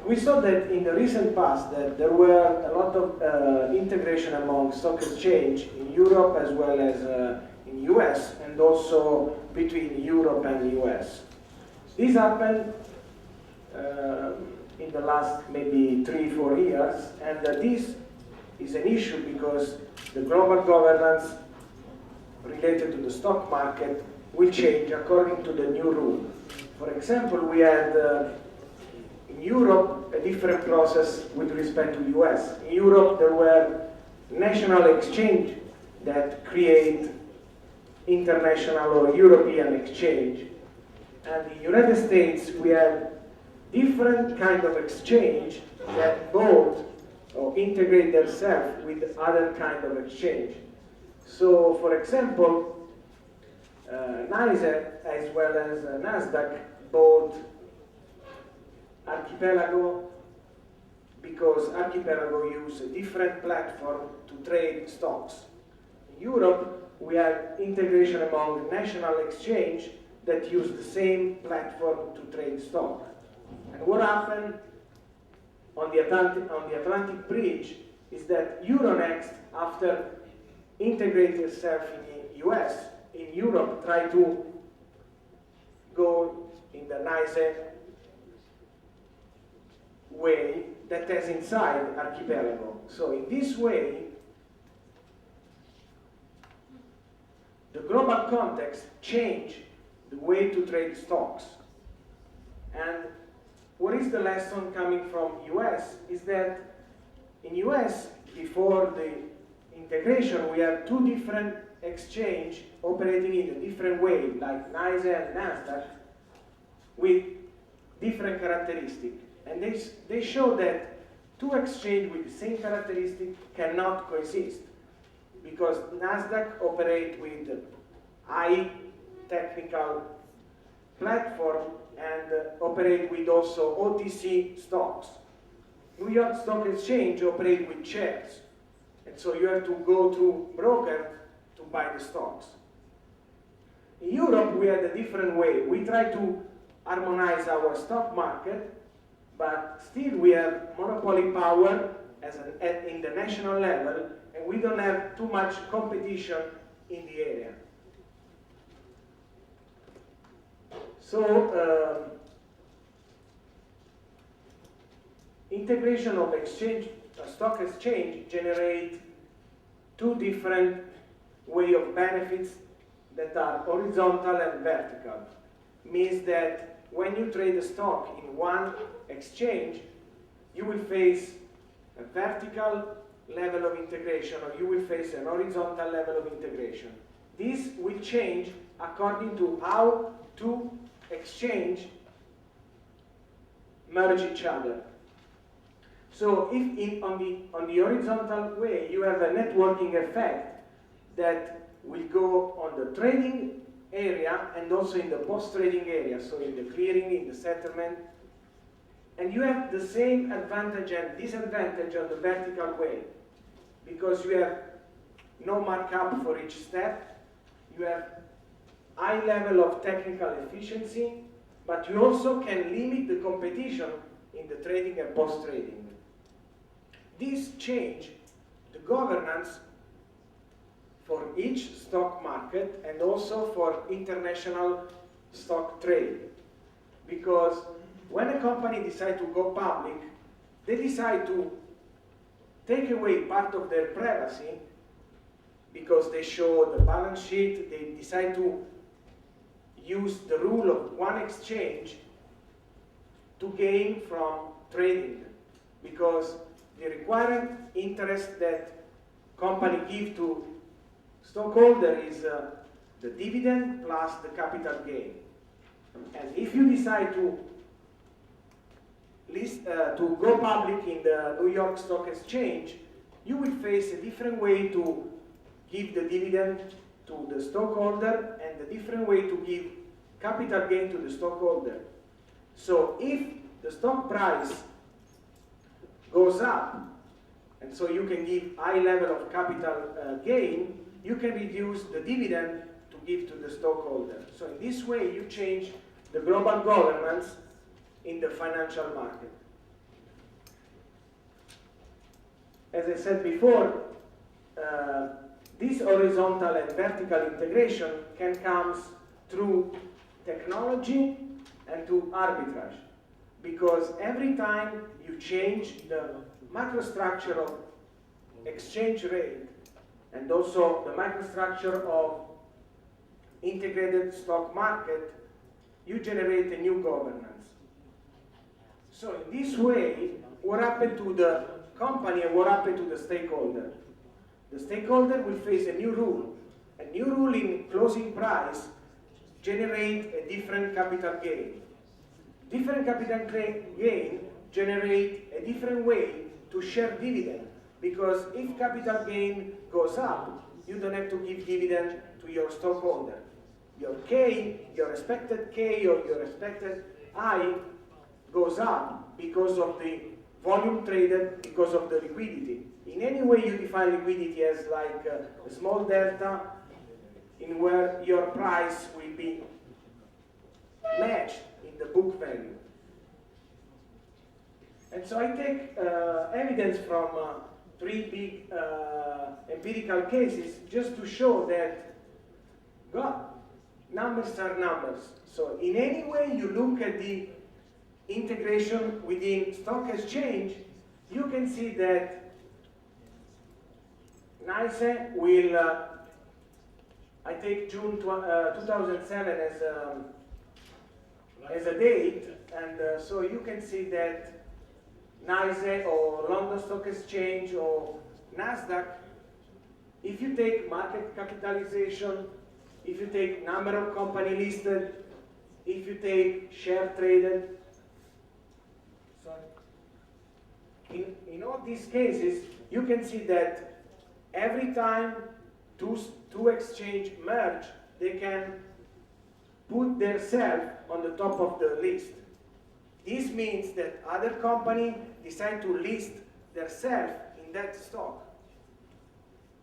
We saw that in the recent past that there were a lot of integration among stock exchange in Europe as well as in US, and also between Europe and US. This happened in the last maybe 3-4 years, and this is an issue because the global governance related to the stock market will change according to the new rule. For example, we had in Europe a different process with respect to US. In Europe there were national exchange that create international or European exchange. And in the United States we have different kind of exchange that both or integrate themselves with other kind of exchange. So for example, NYSE as well as NASDAQ bought Archipelago because Archipelago use a different platform to trade stocks. In Europe, we have integration among national exchange that use the same platform to trade stock. And what happened on the Atlantic Bridge is that Euronext, after integrating itself in the US, in Europe, try to go in the NYSE way that has inside Archipelago. So in this way, the global context changed the way to trade stocks. And what is the lesson coming from US is that in US, before the integration, we have two different exchange operating in a different way, like NYSE and NASDAQ, with different characteristics. And they show that two exchanges with the same characteristic cannot coexist, because NASDAQ operate with high technical platform and operate with also OTC stocks. New York Stock Exchange operate with shares, and so you have to go through broker to buy the stocks. In Europe, we had a different way. We try to harmonize our stock market, but still we have monopoly power in the national level, and we don't have too much competition in the area. So integration of stock exchange generate two different way of benefits that are horizontal and vertical. Means that when you trade a stock in one exchange, you will face a vertical level of integration, or you will face an horizontal level of integration. This will change according to how two exchange merge each other. So if on the horizontal way you have a networking effect that will go on the trading area and also in the post-trading area, so in the clearing, in the settlement, and you have the same advantage and disadvantage on the vertical way, because you have no markup for each step, you have high level of technical efficiency, but you also can limit the competition in the trading and post-trading. This change the governance for each stock market and also for international stock trade. Because when a company decides to go public, they decide to take away part of their privacy because they show the balance sheet, they decide to use the rule of one exchange to gain from trading, because the required interest that company give to stockholder is the dividend plus the capital gain. And if you decide to go public in the New York Stock Exchange, you will face a different way to give the dividend to the stockholder and a different way to give capital gain to the stockholder. So if the stock price goes up, and so you can give high level of capital gain, you can reduce the dividend to give to the stockholder. So in this way, you change the global governance in the financial market. as I said before, this horizontal and vertical integration can come through technology and through arbitrage. Because every time you change the microstructure of exchange rate and also the microstructure of integrated stock market, you generate a new governance. So in this way, what happened to the company and what happened to the stakeholder? The stakeholder will face a new rule. A new rule in closing price generate a different capital gain. Different capital gain generate a different way to share dividend, because if capital gain goes up, you don't have to give dividend to your stockholder. Your K, your expected K or your expected I goes up because of the volume traded, because of the liquidity. In any way you define liquidity as like a small delta in where your price will be matched in the book value. And so I take evidence from three big empirical cases just to show that numbers are numbers. So in any way you look at the integration within stock exchange, you can see that NYSE will, I take June 2007 as a date, and so you can see that NYSE or London Stock Exchange or NASDAQ, if you take market capitalization, if you take number of company listed, if you take share traded, in all these cases, you can see that every time two exchange merge, they can put their self on the top of the list. This means that other company decide to list their self in that stock.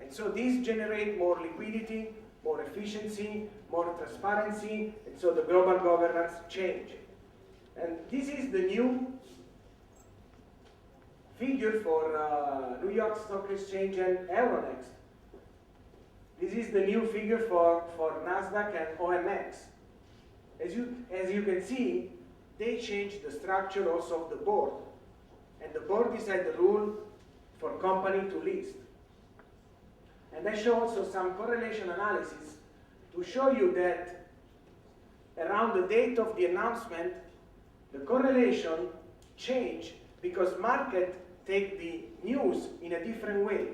And so this generate more liquidity, more efficiency, more transparency, and so the global governance change. And this is the new figure for New York Stock Exchange and Euronext. This is the new figure for NASDAQ and OMX. As you can see, they changed the structure also of the board. And the board decide the rule for company to list. And I show also some correlation analysis to show you that around the date of the announcement, the correlation changed because market take the news in a different way.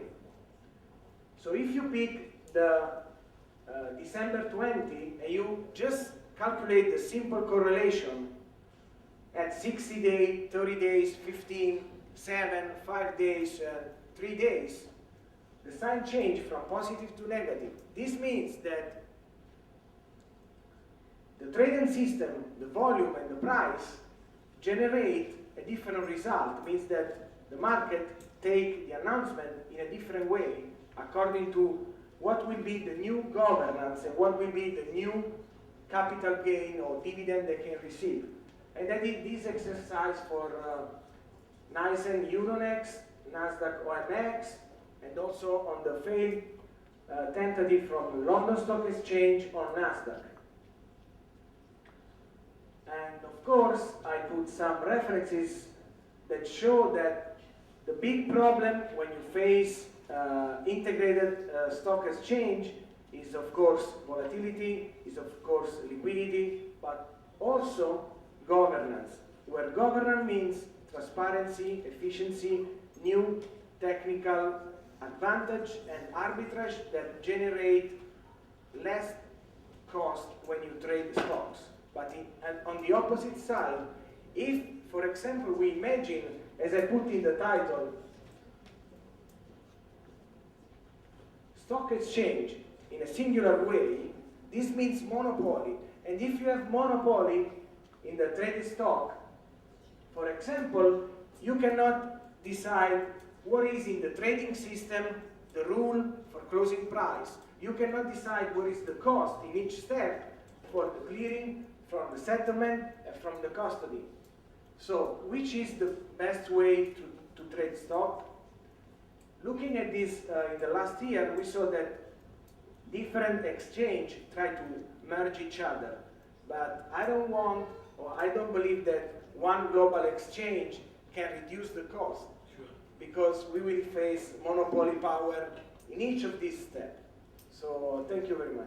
So if you pick the December 20 and you just calculate the simple correlation at 60 days, 30 days, 15, 7, 5 days, 3 days, the sign change from positive to negative. This means that the trading system, the volume and the price generate a different result. It means that the market take the announcement in a different way according to what will be the new governance and what will be the new capital gain or dividend they can receive. And I did this exercise for NYSE and Euronext, NASDAQ OMX, and also on the failed tentative from London Stock Exchange on NASDAQ. And of course, I put some references that show that the big problem when you face integrated stock exchange is of course volatility, is of course liquidity, but also governance, where governance means transparency, efficiency, new technical advantage and arbitrage that generate less cost when you trade stocks. But on the opposite side, if, for example, we imagine, as I put in the title, stock exchange in a singular way, this means monopoly. And if you have monopoly in the traded stock, for example, you cannot decide what is in the trading system, the rule for closing price. You cannot decide what is the cost in each step for the clearing, from the settlement, and from the custody. So, which is the best way to trade stock? looking at this in the last year, we saw that different exchange try to merge each other. But I don't want, or I don't believe that one global exchange can reduce the cost. Sure. Because we will face monopoly power in each of these steps. So thank you very much.